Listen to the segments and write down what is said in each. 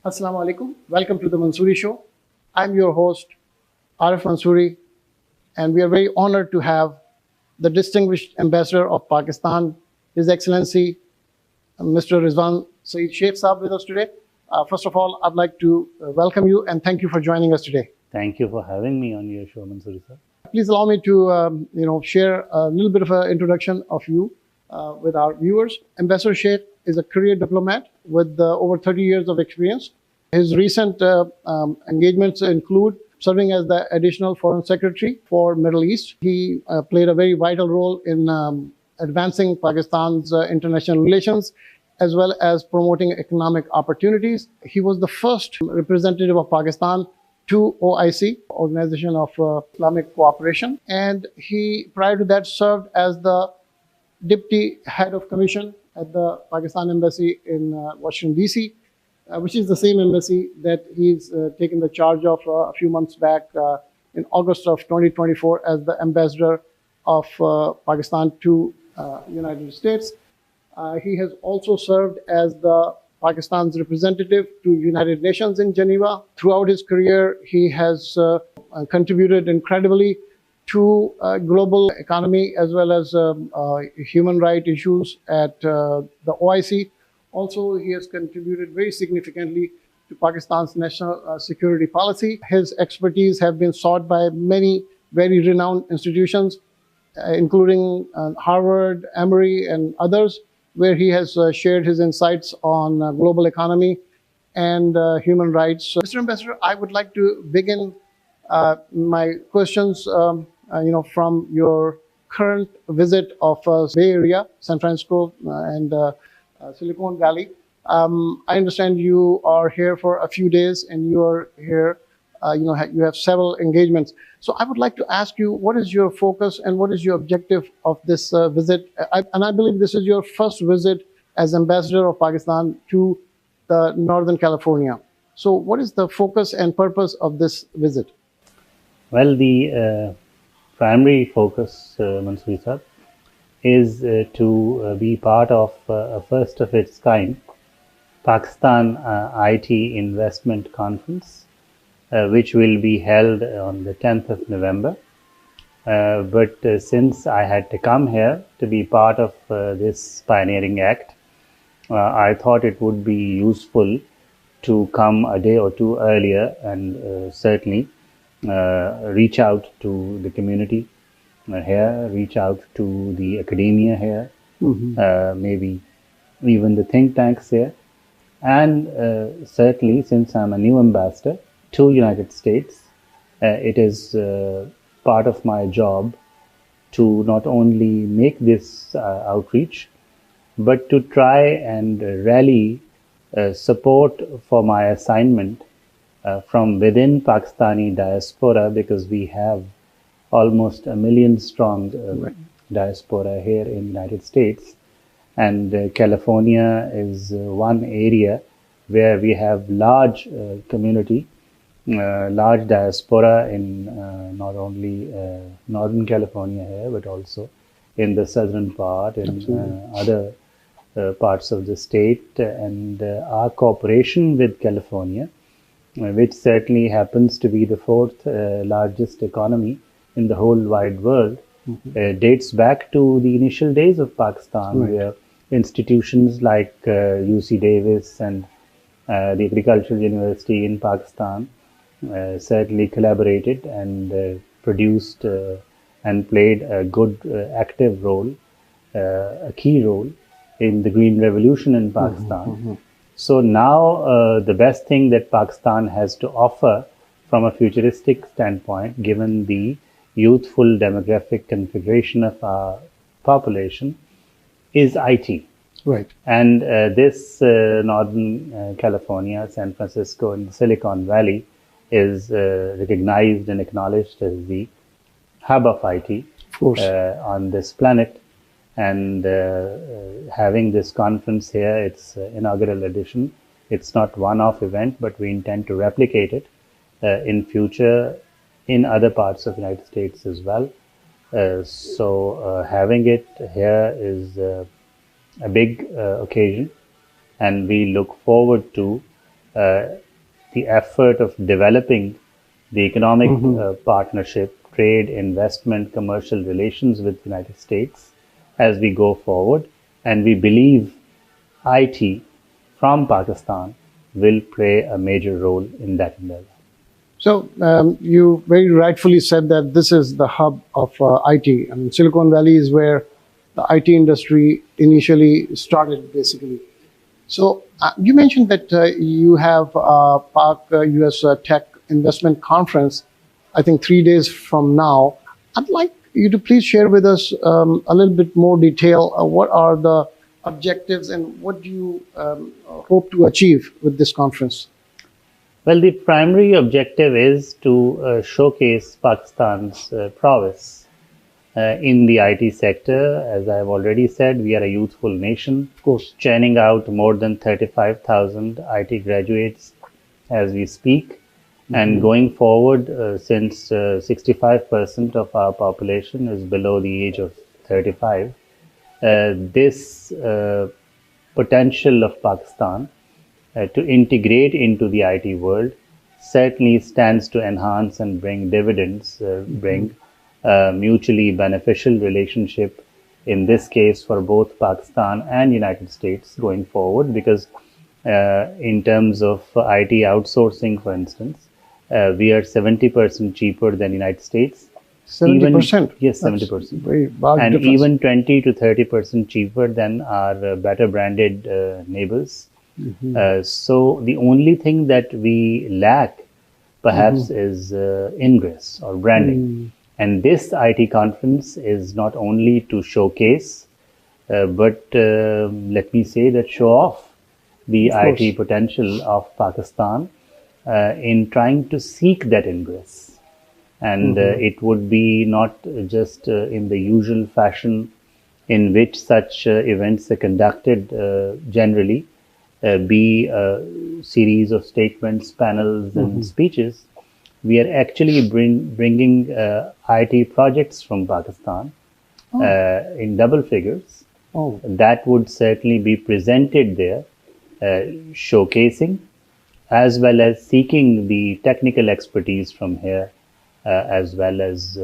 Assalamu alaikum. Welcome to the Mansuri Show. I'm your host, Mansuri, and we are very honored to have the distinguished ambassador of Pakistan, His Excellency, Mr. Rizwan Saeed Sheikh Saab with us today. First of all, I'd like to welcome you and thank you for joining us today. Thank you for having me on your show, Mansuri sir. Please allow me to share a little bit of an introduction of you with our viewers. Ambassador Sheikh is a career diplomat with over 30 years of experience. His recent engagements include serving as the additional foreign secretary for Middle East. He played a very vital role in advancing Pakistan's international relations, as well as promoting economic opportunities. He was the first representative of Pakistan to OIC, Organization of Islamic Cooperation, and he, prior to that, served as the Deputy Head of Commission at the Pakistan Embassy in Washington, D.C., which is the same embassy that he's taken the charge of a few months back in August of 2024 as the ambassador of Pakistan to United States. He has also served as the Pakistan's representative to United Nations in Geneva. Throughout his career, he has contributed incredibly to global economy as well as human rights issues at the OIC. Also, he has contributed very significantly to Pakistan's national security policy. His expertise have been sought by many very renowned institutions, including Harvard, ARY, and others, where he has shared his insights on global economy and human rights. Mr. Ambassador, I would like to begin my questions from your current visit of Bay Area, San Francisco, and Silicon Valley. I understand you are here for a few days and you are here, you have several engagements. So I would like to ask you, what is your focus and what is your objective of this visit? And I believe this is your first visit as ambassador of Pakistan to Northern California. So what is the focus and purpose of this visit? Well, the primary focus, Mansuri sir, is to be part of a first of its kind Pakistan IT Investment Conference, which will be held on the 10th of November. But since I had to come here to be part of this pioneering act, I thought it would be useful to come a day or two earlier and certainly reach out to the community here, reach out to the academia here, maybe even the think tanks here. And certainly, since I'm a new ambassador to United States, it is part of my job to not only make this outreach, but to try and rally support for my assignment from within Pakistani diaspora, because we have almost 1 million strong diaspora here in the United States. And California is one area where we have large community, large diaspora in not only Northern California here, but also in the southern part and other parts of the state. And our cooperation with California, which certainly happens to be the fourth largest economy in the whole wide world, dates back to the initial days of Pakistan, where institutions like UC Davis and the Agricultural University in Pakistan certainly collaborated and produced and played a good active role, a key role in the Green Revolution in Pakistan. So now the best thing that Pakistan has to offer from a futuristic standpoint, given the youthful demographic configuration of our population, is IT. Right. And this Northern California, San Francisco, and Silicon Valley is recognized and acknowledged as the hub of IT on this planet. And having this conference here, its inaugural edition, it's not one-off event, but we intend to replicate it in future in other parts of the United States as well. So having it here is a big occasion, and we look forward to the effort of developing the economic partnership, trade, investment, commercial relations with the United States as we go forward. And we believe IT from Pakistan will play a major role in that endeavor. So you very rightfully said that this is the hub of IT. I mean, Silicon Valley is where the IT industry initially started, basically. So you mentioned that you have Pak US Tech Investment Conference, I think 3 days from now. I'd like you to please share with us a little bit more detail. What are the objectives and what do you hope to achieve with this conference? Well, the primary objective is to showcase Pakistan's prowess in the IT sector. As I've already said, we are a youthful nation, Of course. churning out more than 35,000 IT graduates as we speak. And going forward, since 65% of our population is below the age of 35, this potential of Pakistan to integrate into the IT world certainly stands to enhance and bring dividends, bring mutually beneficial relationship, in this case for both Pakistan and United States going forward, because in terms of IT outsourcing, for instance, we are 70% cheaper than United States. 70%? Yes, 70%. Very large and difference. even 20 to 30% cheaper than our better branded neighbors. So the only thing that we lack perhaps is ingress or branding. And this IT conference is not only to showcase, but let me say that show off the IT potential of Pakistan in trying to seek that ingress. And it would be not just in the usual fashion in which such events are conducted generally, be a series of statements, panels, and speeches. We are actually bringing IT projects from Pakistan in double figures. That would certainly be presented there, showcasing, as well as seeking the technical expertise from here, as well as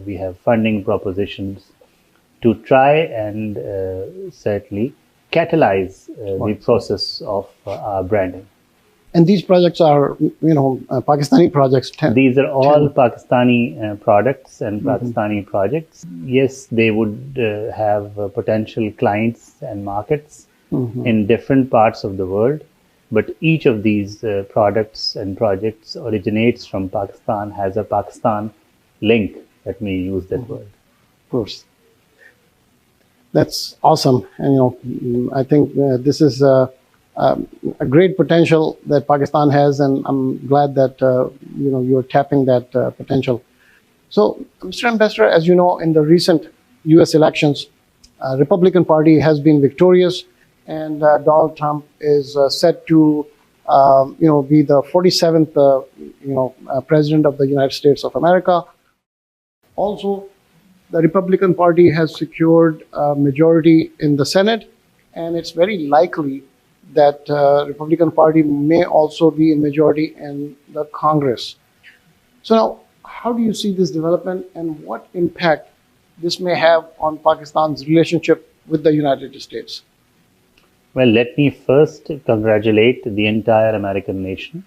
we have funding propositions to try and certainly catalyze the process of our branding. And these projects are, Pakistani projects. These are all Pakistani products and Pakistani projects. Yes, they would have potential clients and markets in different parts of the world, but each of these products and projects originates from Pakistan, has a Pakistan link. Let me use that word. Of course. That's awesome. And, I think this is a great potential that Pakistan has, and I'm glad that, you're tapping that potential. So, Mr. Ambassador, as you know, in the recent U.S. elections, Republican Party has been victorious, and Donald Trump is set to, be the 47th, president of the United States of America. Also, the Republican Party has secured a majority in the Senate, and it's very likely that Republican Party may also be in majority in the Congress. So now, how do you see this development, and what impact this may have on Pakistan's relationship with the United States? Well, let me first congratulate the entire American nation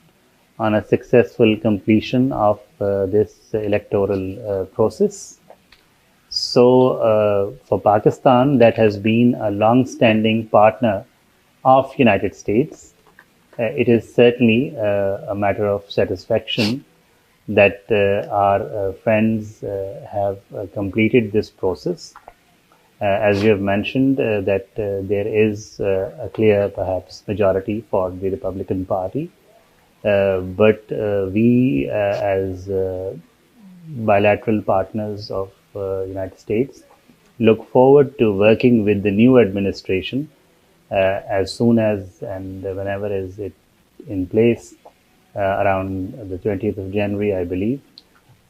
on a successful completion of this electoral process. So, for Pakistan, that has been a long-standing partner of United States, it is certainly a matter of satisfaction that our friends have completed this process. As you have mentioned, that there is a clear, perhaps, majority for the Republican Party. But we, as bilateral partners of United States, look forward to working with the new administration as soon as and whenever is it in place, around the 20th of January, I believe,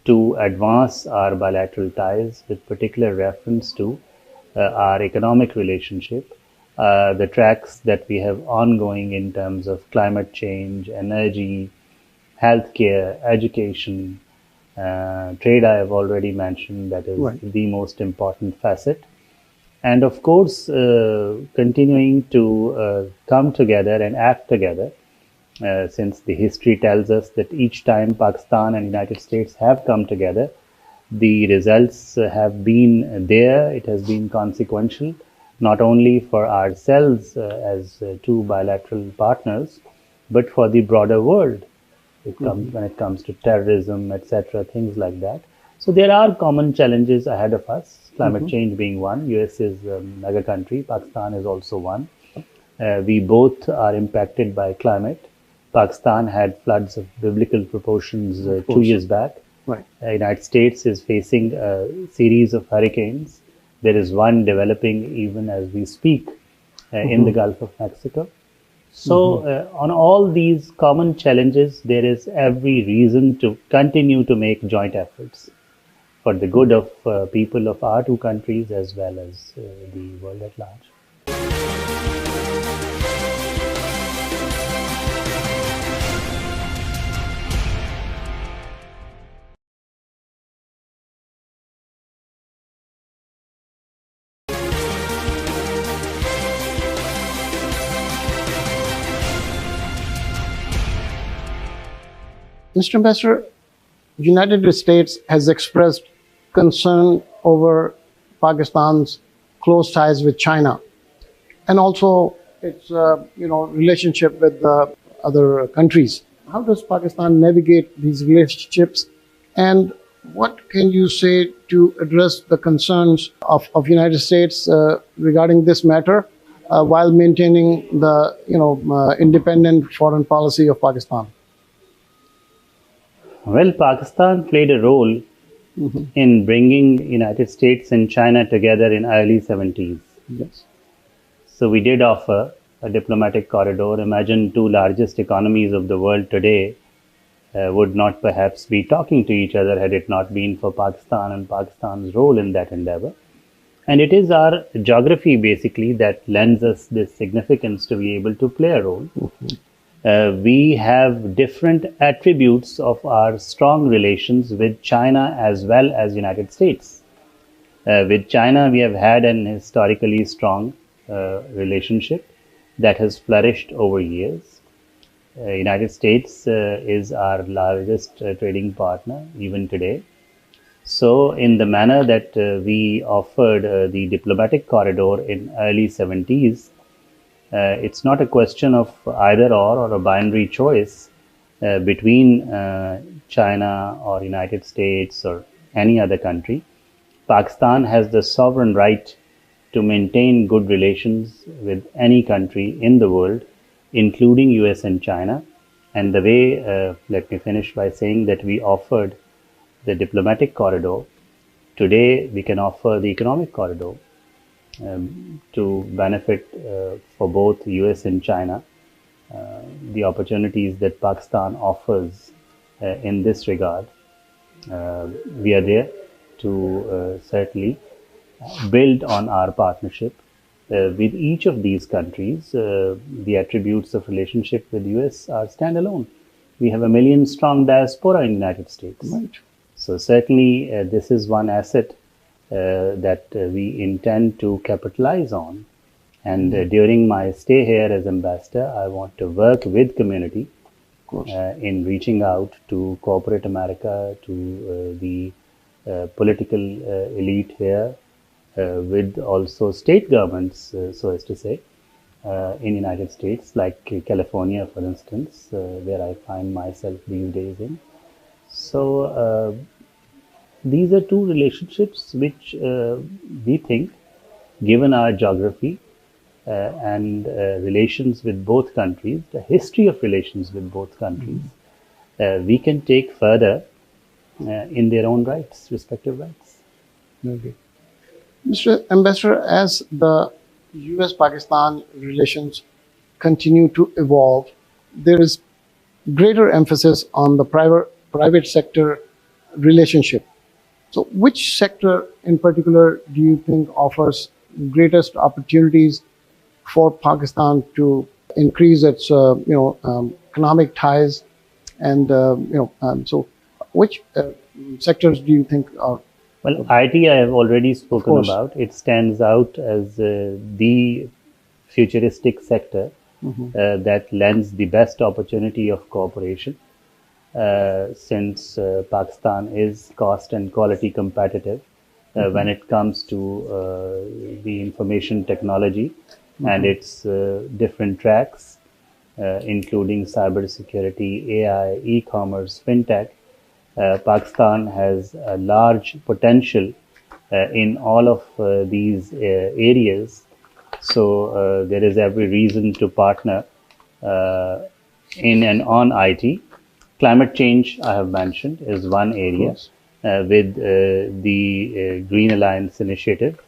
to advance our bilateral ties with particular reference to our economic relationship, the tracks that we have ongoing in terms of climate change, energy, healthcare, education, trade I have already mentioned, that is Right. the most important facet. And of course, continuing to come together and act together, since the history tells us that each time Pakistan and United States have come together, the results have been there. It has been consequential, not only for ourselves as two bilateral partners, but for the broader world. When it comes to terrorism, etc., things like that. So there are common challenges ahead of us. Climate change being one. US is a mega country. Pakistan is also one. We both are impacted by climate. Pakistan had floods of biblical proportions 2 years back. Right. United States is facing a series of hurricanes. There is one developing even as we speak in the Gulf of Mexico. So on all these common challenges, there is every reason to continue to make joint efforts for the good of people of our two countries as well as the world at large. Mr. Ambassador, United States has expressed concern over Pakistan's close ties with China, and also its relationship with other countries. How does Pakistan navigate these relationships, and what can you say to address the concerns of United States regarding this matter while maintaining the independent foreign policy of Pakistan? Well, Pakistan played a role in bringing United States and China together in early 70s. Yes. So we did offer a diplomatic corridor. Imagine two largest economies of the world today would not perhaps be talking to each other had it not been for Pakistan and Pakistan's role in that endeavor. And it is our geography basically that lends us this significance to be able to play a role. We have different attributes of our strong relations with China as well as United States. With China, we have had an historically strong relationship that has flourished over years. United States is our largest trading partner even today. So in the manner that we offered the diplomatic corridor in early 70s, it's not a question of either or a binary choice between China or United States or any other country. Pakistan has the sovereign right to maintain good relations with any country in the world, including US and China. And the way, let me finish by saying that we offered the diplomatic corridor, today we can offer the economic corridor. To benefit for both US and China, the opportunities that Pakistan offers in this regard. We are there to certainly build on our partnership with each of these countries. The attributes of relationship with US are standalone. We have 1 million strong diaspora in the United States. Right. So certainly this is one asset that we intend to capitalize on. And during my stay here as ambassador, I want to work with community in reaching out to corporate America, to the political elite here, with also state governments, so as to say, in United States, like California, for instance, where I find myself these days in. So these are two relationships which we think, given our geography and relations with both countries, the history of relations with both countries, we can take further in their own rights, respective rights. Okay. Mr. Ambassador, as the US-Pakistan relations continue to evolve, there is greater emphasis on the private sector relationship. So which sector in particular do you think offers greatest opportunities for Pakistan to increase its economic ties, and so which sectors do you think are? Well, IT I have already spoken about. It stands out as the futuristic sector that lends the best opportunity of cooperation, since Pakistan is cost and quality competitive when it comes to the information technology and its different tracks, including cybersecurity, AI, e-commerce, fintech. Pakistan has a large potential in all of these areas. So there is every reason to partner in and on IT. Climate change, I have mentioned, is one area with the Green Alliance initiative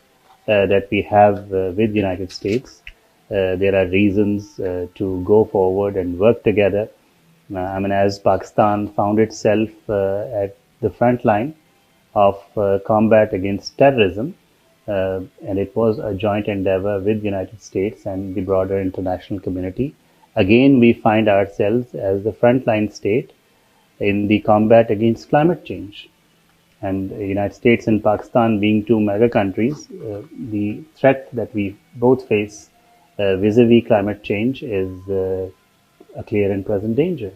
that we have with the United States. There are reasons to go forward and work together. As Pakistan found itself at the front line of combat against terrorism, and it was a joint endeavor with the United States and the broader international community. Again, we find ourselves as the frontline state in the combat against climate change. And the United States and Pakistan being two mega countries, the threat that we both face vis-a-vis climate change is a clear and present danger,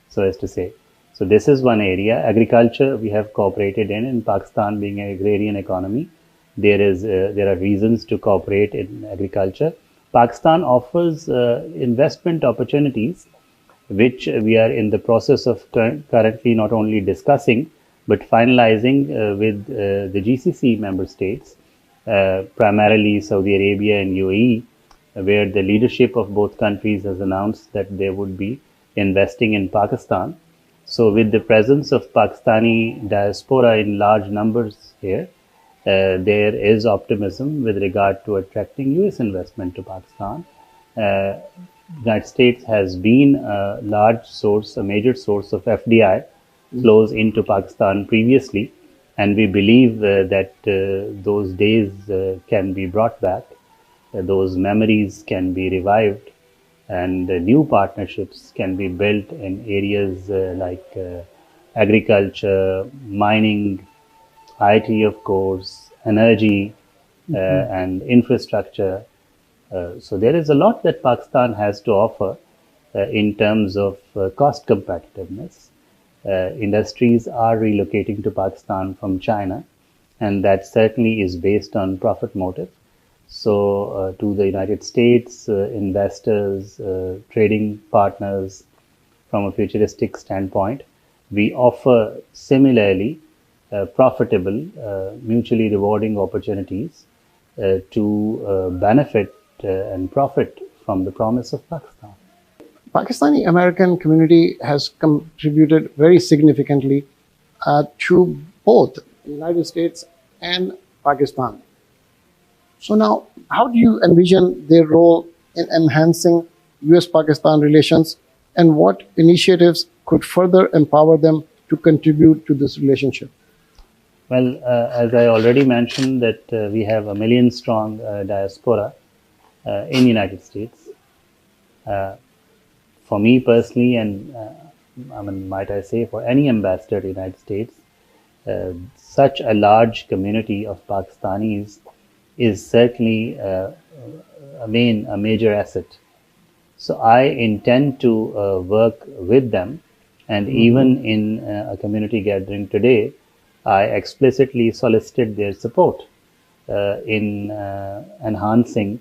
so as to say. So this is one area. Agriculture we have cooperated in Pakistan being an agrarian economy. There are reasons to cooperate in agriculture. Pakistan offers investment opportunities, which we are in the process of currently not only discussing, but finalizing with the GCC member states, primarily Saudi Arabia and UAE, where the leadership of both countries has announced that they would be investing in Pakistan. So with the presence of Pakistani diaspora in large numbers here, there is optimism with regard to attracting US investment to Pakistan. United States has been a major source of FDI flows into Pakistan previously, and we believe that those days can be brought back, those memories can be revived, and new partnerships can be built in areas like agriculture, mining, IT, of course, energy, and infrastructure. So there is a lot that Pakistan has to offer in terms of cost competitiveness. Industries are relocating to Pakistan from China, and that certainly is based on profit motive. So to the United States, investors, trading partners, from a futuristic standpoint, we offer similarly profitable, mutually rewarding opportunities to benefit and profit from the promise of Pakistan. Pakistani American community has contributed very significantly to both the United States and Pakistan. So now, how do you envision their role in enhancing US-Pakistan relations, and what initiatives could further empower them to contribute to this relationship? Well, as I already mentioned, that we have a million-strong diaspora in the United States. For me personally, and might I say for any ambassador to the United States, such a large community of Pakistanis is certainly a major asset. So I intend to work with them, and even in a community gathering today, I explicitly solicited their support in enhancing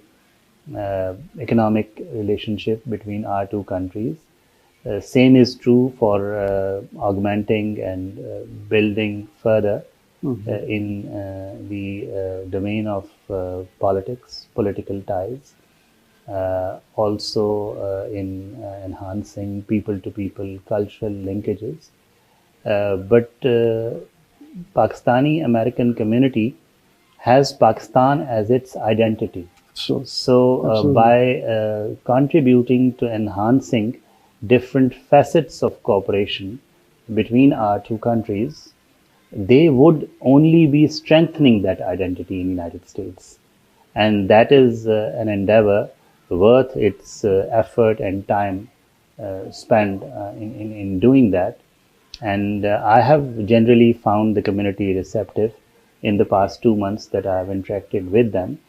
economic relationship between our two countries. Same is true for augmenting and building further in the domain of politics, political ties. Also in enhancing people-to-people cultural linkages. But Pakistani American community has Pakistan as its identity. So by contributing to enhancing different facets of cooperation between our two countries, they would only be strengthening that identity in the United States. And that is an endeavor worth its effort and time spent in doing that. And I have generally found the community receptive in the past 2 months that I have interacted with them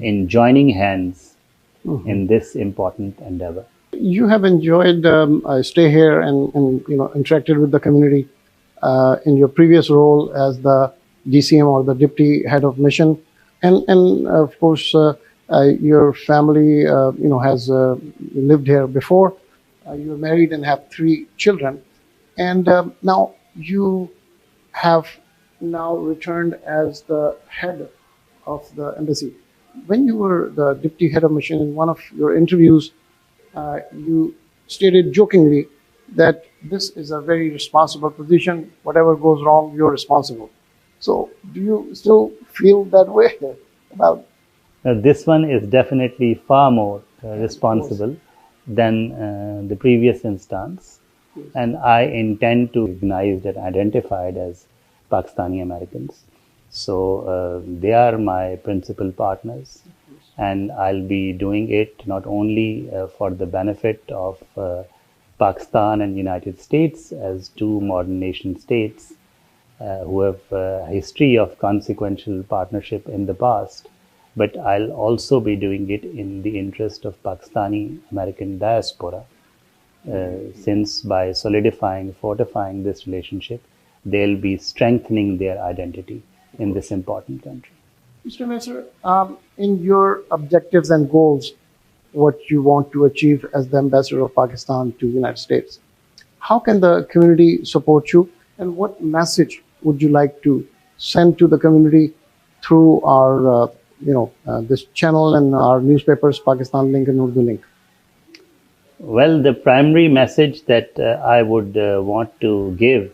in joining hands in this important endeavor. You have enjoyed stay here and interacted with the community in your previous role as the DCM or the Deputy Head of Mission, and of course your family has lived here before. You're married and have 3 children, and now you have now returned as the head of the embassy. When you were the Deputy Head of Mission, in one of your interviews, you stated jokingly that this is a very responsible position. Whatever goes wrong, you're responsible. So, do you still feel that way about? This one is definitely far more responsible than the previous instance, and I intend to recognize and identified as Pakistani Americans. So they are my principal partners, and I'll be doing it not only for the benefit of Pakistan and United States as two modern nation states who have a history of consequential partnership in the past, but I'll also be doing it in the interest of Pakistani American diaspora, since by solidifying, fortifying this relationship, they'll be strengthening their identity in this important country. Mr. Mansur, in your objectives and goals, what you want to achieve as the ambassador of Pakistan to the United States, how can the community support you, and what message would you like to send to the community through our, this channel and our newspapers, Pakistan Link and Urdu Link? Well, the primary message that I would want to give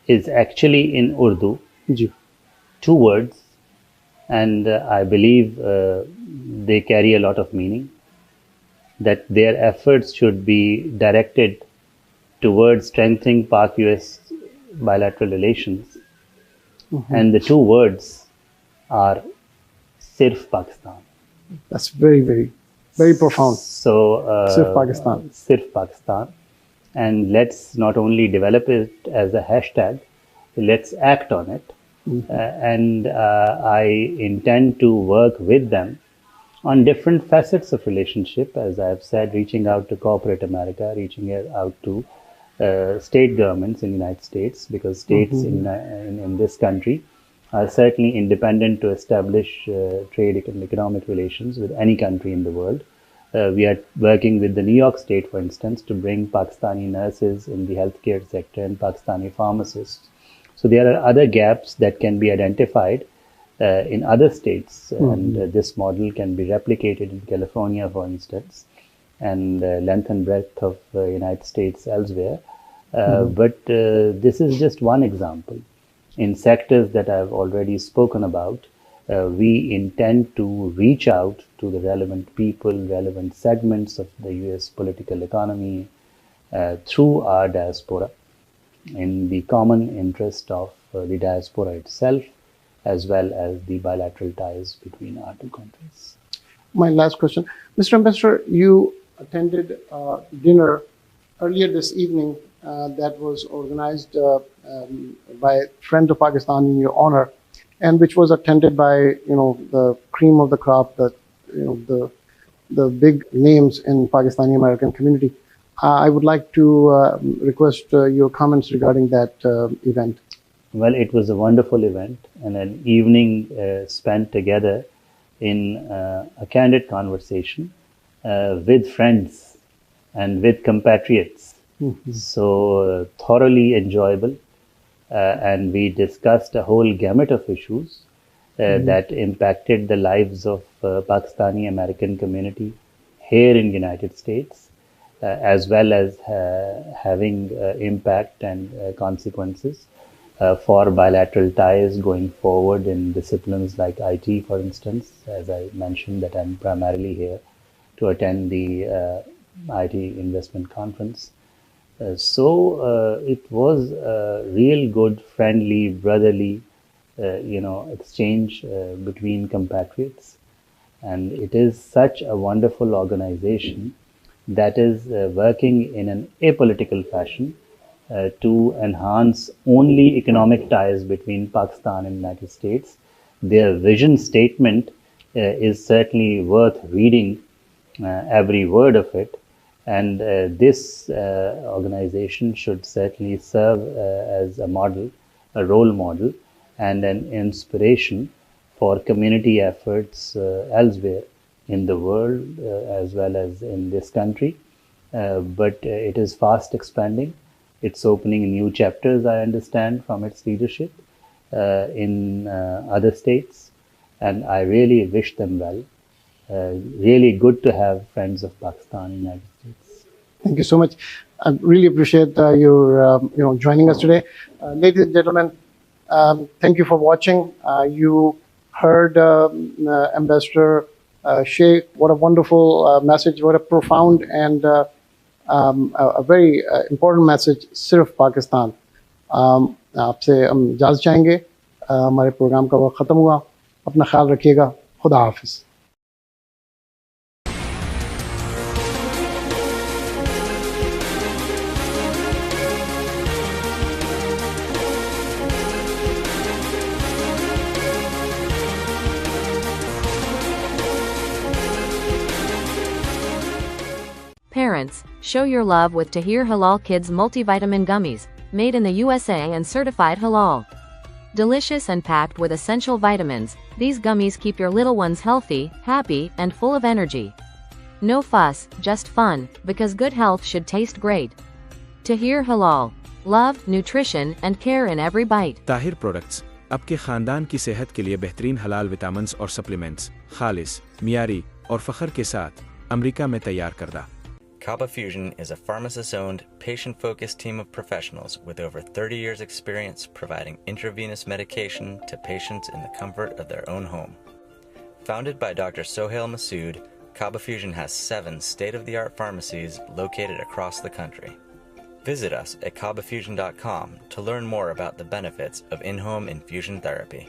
is actually in Urdu. Ji. 2 words, and I believe they carry a lot of meaning, that their efforts should be directed towards strengthening Pak-US bilateral relations. And the 2 words are Sirf Pakistan. That's very, very, very profound. So, Sirf Pakistan. Sirf Pakistan. And let's not only develop it as a hashtag, let's act on it. And I intend to work with them on different facets of relationship, as I've said, reaching out to corporate America, reaching out to state governments in the United States, because states in this country are certainly independent to establish trade and economic relations with any country in the world. We are working with the New York State, for instance, to bring Pakistani nurses in the healthcare sector and Pakistani pharmacists. So there are other gaps that can be identified in other states, and this model can be replicated in California, for instance, and length and breadth of United States elsewhere. But this is just one example. In sectors that I've already spoken about, we intend to reach out to the relevant people, relevant segments of the US political economy through our diaspora, in the common interest of the diaspora itself, as well as the bilateral ties between our 2 countries. My last question. Mr. Ambassador, you attended dinner earlier this evening that was organized by a friend of Pakistan in your honor, and which was attended by the cream of the crop, the big names in Pakistani American community. I would like to request your comments regarding that event. Well, it was a wonderful event and an evening spent together in a candid conversation with friends and with compatriots. So thoroughly enjoyable, and we discussed a whole gamut of issues that impacted the lives of Pakistani American community here in the United States, as well as having impact and consequences for bilateral ties going forward in disciplines like IT, for instance. As I mentioned, that I'm primarily here to attend the IT investment conference. So it was a real good, friendly, brotherly, exchange between compatriots. and it is such a wonderful organization that is working in an apolitical fashion to enhance only economic ties between Pakistan and the United States. Their vision statement is certainly worth reading every word of it, and this organization should certainly serve as a model, a role model, and an inspiration for community efforts elsewhere in the world as well as in this country. But it is fast expanding. It's opening new chapters, I understand, from its leadership in other states, and I really wish them well. Really good to have friends of Pakistan in the United States. Thank you so much. I really appreciate your joining us today. Ladies and gentlemen, thank you for watching. You heard Ambassador Sheikh. What a wonderful message, what a profound and a very important message, सिर्फ पाकिस्तान. आपसे हम इजाज़त चाहेंगे. हमारे programme का वक्त ख़त्म हुआ. अपना ख्याल रखिएगा. खुदा हाफिज़. Parents, show your love with Tahir Halal Kids multivitamin gummies, made in the USA and certified halal. Delicious and packed with essential vitamins, these gummies keep your little ones healthy, happy, and full of energy. No fuss, just fun, because good health should taste great. Tahir Halal. Love, nutrition, and care in every bite. Tahir products आपके खानदान की सेहत के लिए बेहतरीन हलाल vitamins और supplements, खालिस, मियारी और फखर के साथ अमेरिका में तैयार करदा. Kaba Fusion is a pharmacist-owned, patient-focused team of professionals with over 30 years' experience providing intravenous medication to patients in the comfort of their own home. Founded by Dr. Sohail Masood, Kaba Fusion has 7 state-of-the-art pharmacies located across the country. Visit us at kabafusion.com to learn more about the benefits of in-home infusion therapy.